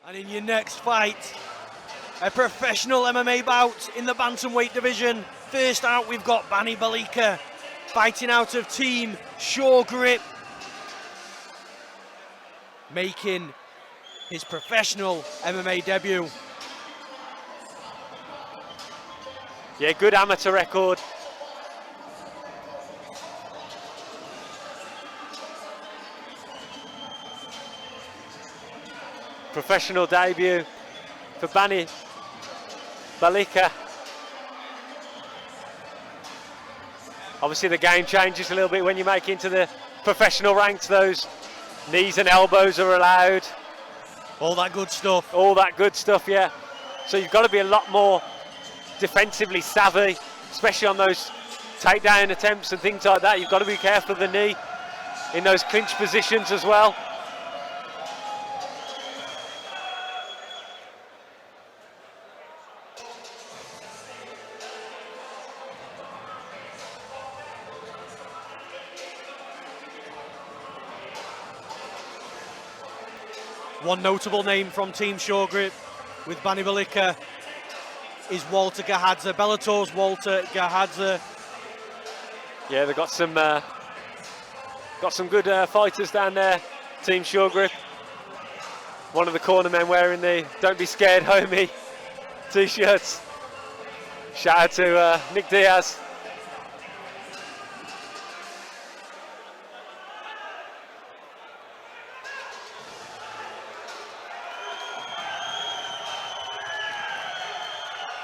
And in your next fight, a professional MMA bout in the bantamweight division. First out, we've got Bani Balica fighting out of Team Shore Grip, making his professional MMA debut. Yeah, good amateur record. Professional debut for Bani Balica. Obviously the game changes a little bit when you make it into the professional ranks. Those knees and elbows are allowed. All that good stuff. All that good stuff, yeah. So you've got to be a lot more defensively savvy, especially on those takedown attempts and things like that. You've got to be careful of the knee in those clinch positions as well. One notable name from Team Shore Grip with Bani Balica is Walter Gahadze, Bellator's Walter Gahadze. Yeah, they've got some good fighters down there, Team Shore Grip. One of the corner men wearing the "Don't Be Scared, Homie" t-shirts. Shout out to Nick Diaz.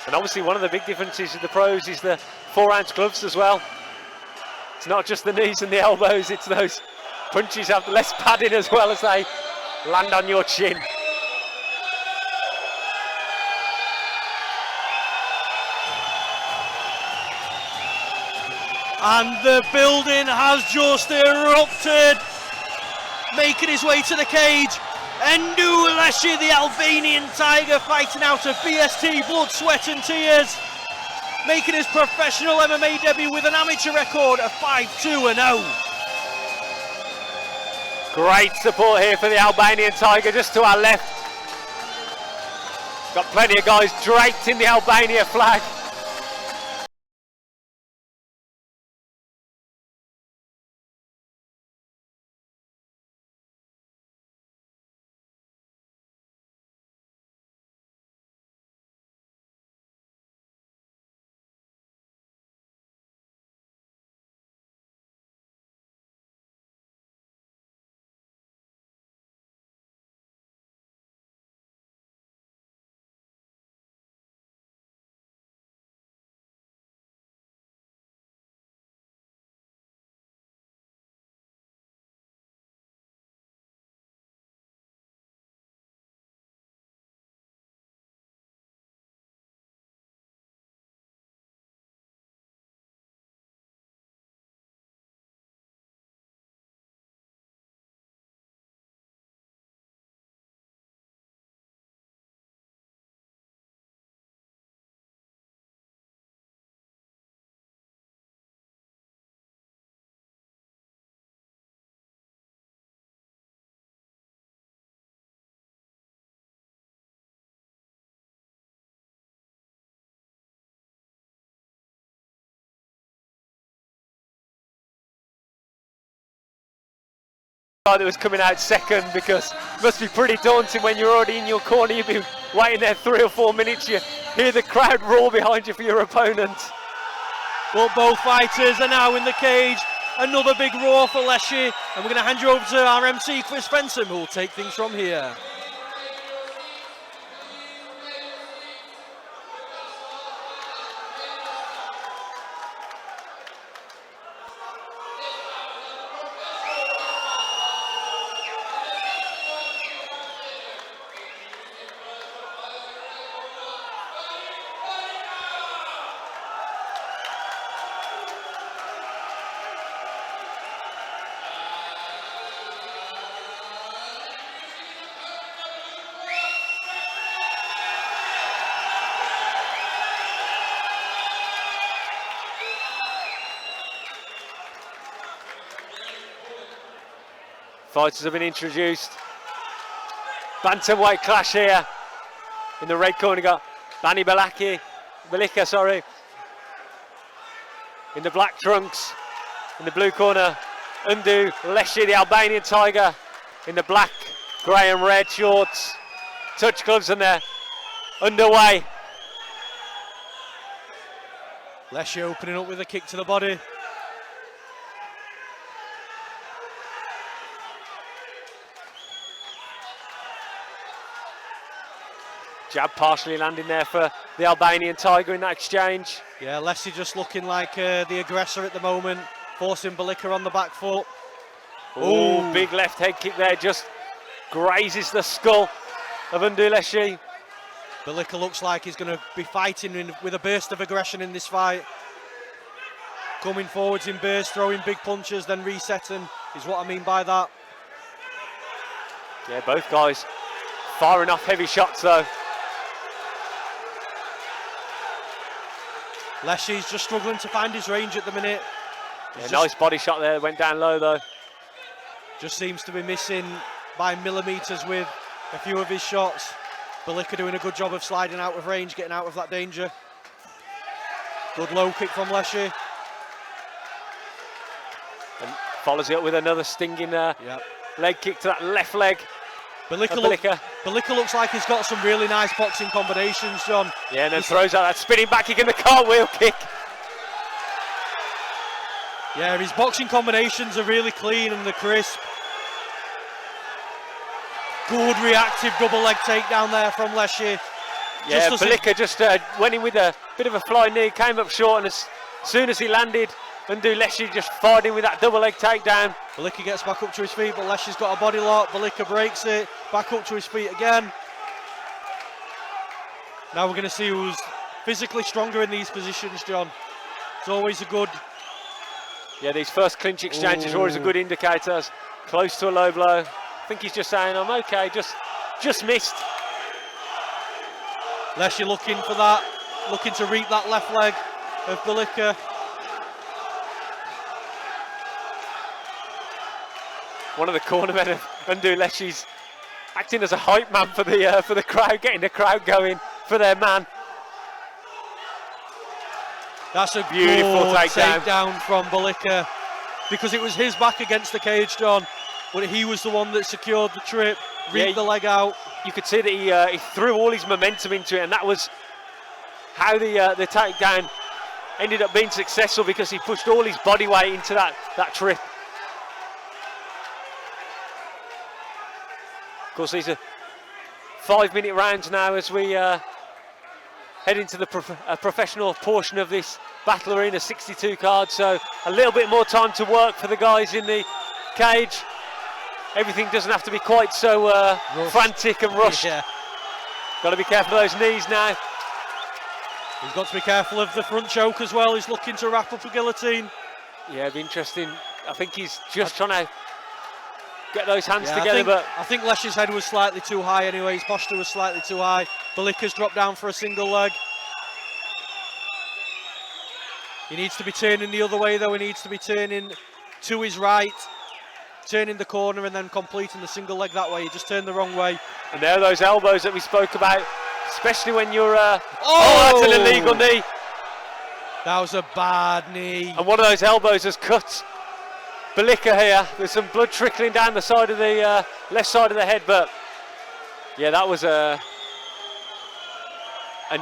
And obviously one of the big differences in the pros is the 4-ounce gloves as well. It's not just the knees and the elbows, it's those punches have less padding as well as they land on your chin. And the building has just erupted, making his way to the cage. Ndue Lleshi, the Albanian tiger, fighting out of BST, blood, sweat and tears, making his professional MMA debut with an amateur record of 5-2-0. Great support here for the Albanian tiger, just to our left. Got plenty of guys draped in the Albania flag. That was coming out second, because it must be pretty daunting when you're already in your corner. You've been waiting there 3 or 4 minutes, you hear the crowd roar behind you for your opponent. Well, both fighters are now in the cage. Another big roar for Lleshi, and we're going to hand you over to our MC Chris Fenton, who will take things from here. Fighters have been introduced. bantamweight clash here. In the red corner, you got Bani Balica, sorry. In the black trunks. In the blue corner, Ndue Lleshi, the Albanian Tiger. In the black, grey and red shorts. Touch gloves, and they're underway. Lleshi opening up with a kick to the body. Jab partially landing there for the Albanian Tiger in that exchange. Yeah, Lleshi just looking like the aggressor at the moment, forcing Balica on the back foot. Oh, big left head kick there, just grazes the skull of Ndue Lleshi. Balica looks like he's going to be fighting with a burst of aggression in this fight. Coming forwards in bursts, throwing big punches, then resetting is what I mean by that. Yeah, both guys firing off heavy shots though. Lleshi's just struggling to find his range at the minute. Yeah, nice body shot there, went down low though. Just seems to be missing by millimetres with a few of his shots. Balica doing a good job of sliding out of range, getting out of that danger. Good low kick from Lleshi. And follows it up with another stinging leg kick to that left leg. Balica looks like he's got some really nice boxing combinations, John. Yeah, and then throws out that spinning back kick and the cartwheel kick. Yeah, his boxing combinations are really clean and they're crisp. Good reactive double leg takedown there from Lleshi. Yeah, Balica just went in with a bit of a flying knee, came up short, and as soon as he landed, Ndue Lleshi just fired in with that double leg takedown. Balica gets back up to his feet, but Leshi's got a body lock. Balica breaks it, back up to his feet again. Now we're going to see who's physically stronger in these positions, John. It's always a good... Yeah, these first clinch exchanges are always a good indicator. Close to a low blow. I think he's just saying, I'm okay, just missed. Lleshi looking for that, looking to reap that left leg of Balica. One of the cornermen of Ndue Lleshi's acting as a hype man for the crowd, getting the crowd going for their man. That's a beautiful good takedown. Takedown from Balica, because it was his back against the cage, John, but he was the one that secured the trip, reaped the leg out. You could see that he threw all his momentum into it, and that was how the takedown ended up being successful, because he pushed all his body weight into that trip. Of course, these are 5-minute rounds now as we head into the professional portion of this Battle Arena 62 card, so a little bit more time to work for the guys in the cage. Everything doesn't have to be quite so frantic and rushed. Yeah. Got to be careful of those knees now. He's got to be careful of the front choke as well. He's looking to wrap up a guillotine. Yeah, it'd be interesting. I think he's just trying to get those hands together. I think Leshi's head was slightly too high anyway. His posture was slightly too high. Balica's dropped down for a single leg. He needs to be turning the other way though. He needs to be turning to his right, turning the corner and then completing the single leg that way. He just turned the wrong way. And there are those elbows that we spoke about, especially when you're that's an illegal knee. That was a bad knee. And one of those elbows has cut Balica here. There's some blood trickling down the side of the left side of the head, but yeah, that was a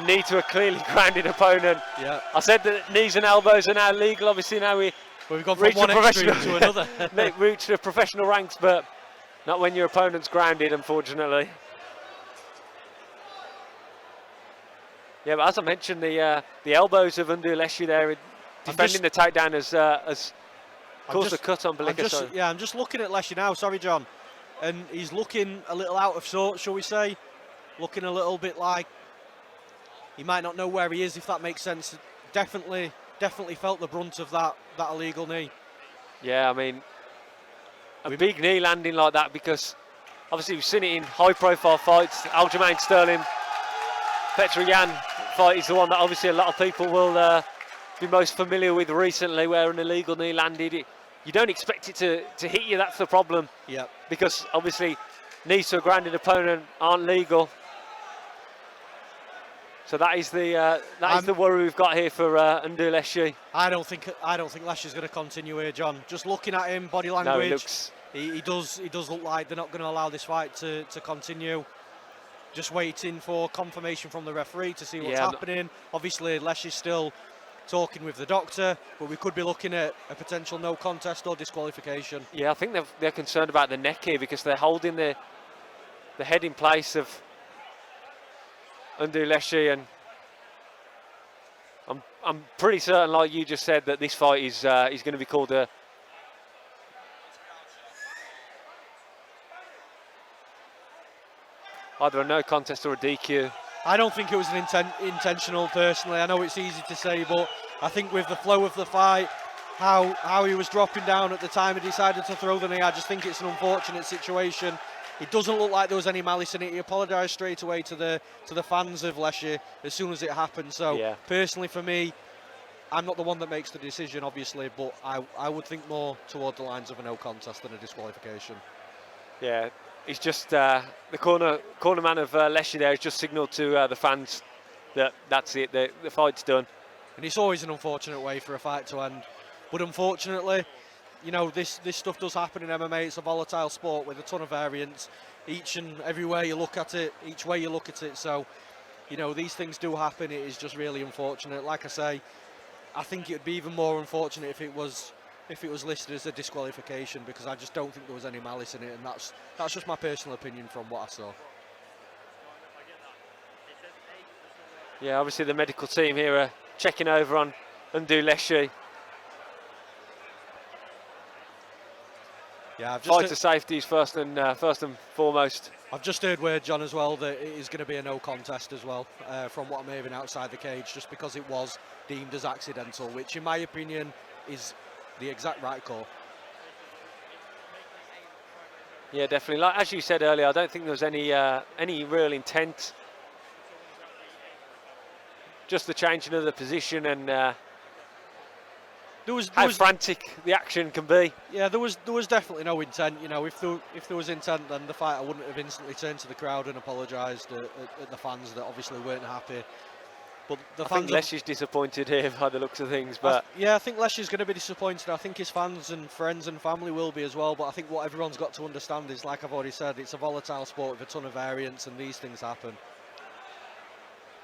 knee to a clearly grounded opponent. Yeah. I said that knees and elbows are now legal. Obviously now we've gone from one extreme to another. Reached the professional ranks, but not when your opponent's grounded, unfortunately. Yeah, but as I mentioned, the elbows of Ndue Lleshi there, defending the takedown has caused a cut on Balica. I'm just looking at Lleshi now, sorry John, and he's looking a little out of sorts, shall we say. Looking a little bit like he might not know where he is, if that makes sense. Definitely felt the brunt of that illegal knee. Yeah, I mean, a big knee landing like that, because obviously we've seen it in high-profile fights. Aljamain Sterling, Petr Yan fight is the one that obviously a lot of people will be most familiar with recently, where an illegal knee landed. You don't expect it to hit you, that's the problem. Yeah. Because obviously knees to a grounded opponent aren't legal. So that is the worry we've got here for Ndue Lleshi. I don't think Lleshi's going to continue here, John. Just looking at him, body language, No, it looks... he does look like they're not going to allow this fight to continue. Just waiting for confirmation from the referee to see what's happening. Obviously, Lleshi's still talking with the doctor, but we could be looking at a potential no contest or disqualification. Yeah, I think they're concerned about the neck here because they're holding the head in place of Ndue Lleshi, and I'm pretty certain, like you just said, that this fight is going to be called either a no contest or a DQ. I don't think it was an intentional, personally. I know it's easy to say, but I think with the flow of the fight, how he was dropping down at the time he decided to throw the knee, I just think it's an unfortunate situation. It doesn't look like there was any malice in it. He apologised straight away to the fans of Lleshi as soon as it happened. So personally, for me, I'm not the one that makes the decision, obviously, but I would think more toward the lines of a no contest than a disqualification. Yeah, it's just the corner man of Lleshi there has just signalled to the fans that that's it, the fight's done. And it's always an unfortunate way for a fight to end, but unfortunately, you know, this stuff does happen in MMA. It's a volatile sport with a ton of variants, each and every way you look at it, each way you look at it. So, you know, these things do happen. It is just really unfortunate. Like I say, I think it would be even more unfortunate if it was listed as a disqualification, because I just don't think there was any malice in it, and that's just my personal opinion from what I saw. Yeah, obviously the medical team here are checking over on Ndue Lleshi. Yeah, fighter safety is first and foremost. I've just heard word, John, as well, that it is going to be a no contest as well, from what I'm hearing outside the cage, just because it was deemed as accidental, which in my opinion is the exact right call. Yeah, definitely. Like as you said earlier, I don't think there was any real intent. Just the changing of the position and how frantic the action can be. Yeah, there was definitely no intent. You know, if there was intent, then the fighter wouldn't have instantly turned to the crowd and apologised at the fans that obviously weren't happy. But the fans, I think Lleshi's disappointed here by the looks of things. But I think Lleshi's going to be disappointed. I think his fans and friends and family will be as well. But I think what everyone's got to understand is, like I've already said, it's a volatile sport with a ton of variants, and these things happen.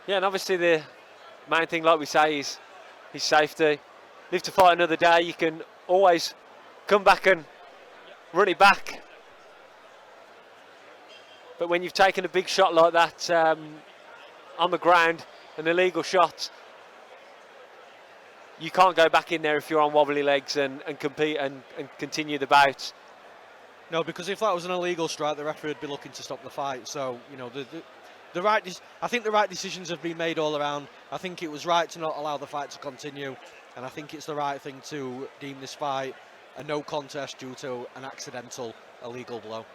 Yeah, and obviously the main thing, like we say, is his safety. Live to fight another day. You can always come back and run it back. But when you've taken a big shot like that on the ground, an illegal shot, you can't go back in there if you're on wobbly legs and compete and continue the bout. No, because if that was an illegal strike, the referee would be looking to stop the fight. So, you know, I think the right decisions have been made all around. I think it was right to not allow the fight to continue, and I think it's the right thing to deem this fight a no contest due to an accidental illegal blow.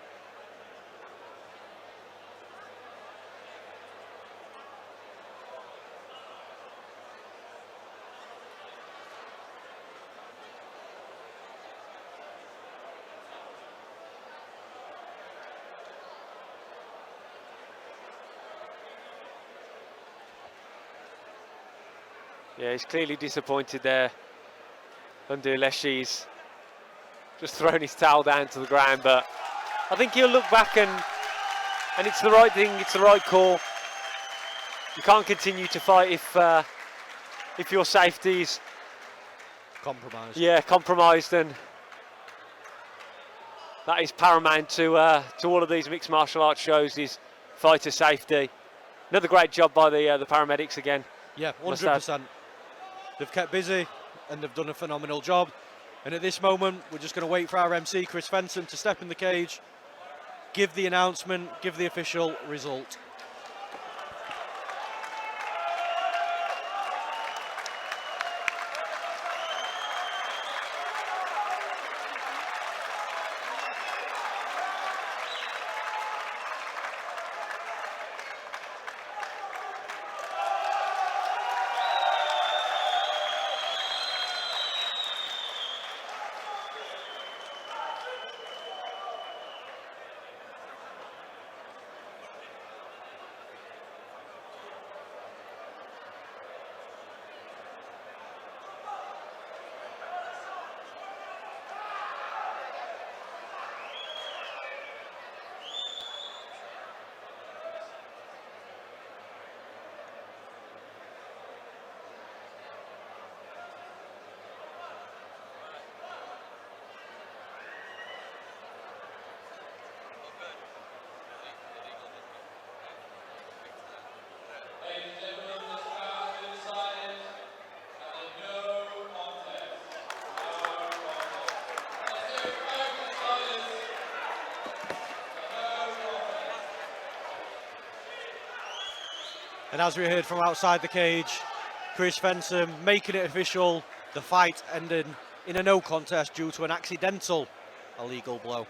Yeah, he's clearly disappointed there. Ndue Lleshi's just thrown his towel down to the ground, but I think he'll look back and it's the right thing, it's the right call. You can't continue to fight if your safety's compromised. Yeah, compromised, and that is paramount to all of these mixed martial arts shows, is fighter safety. Another great job by the paramedics again. Yeah, 100%. They've kept busy and they've done a phenomenal job. And at this moment, we're just going to wait for our MC, Chris Fenton, to step in the cage, give the announcement, give the official result. And as we heard from outside the cage, Chris Fensom making it official, the fight ending in a no contest due to an accidental illegal blow.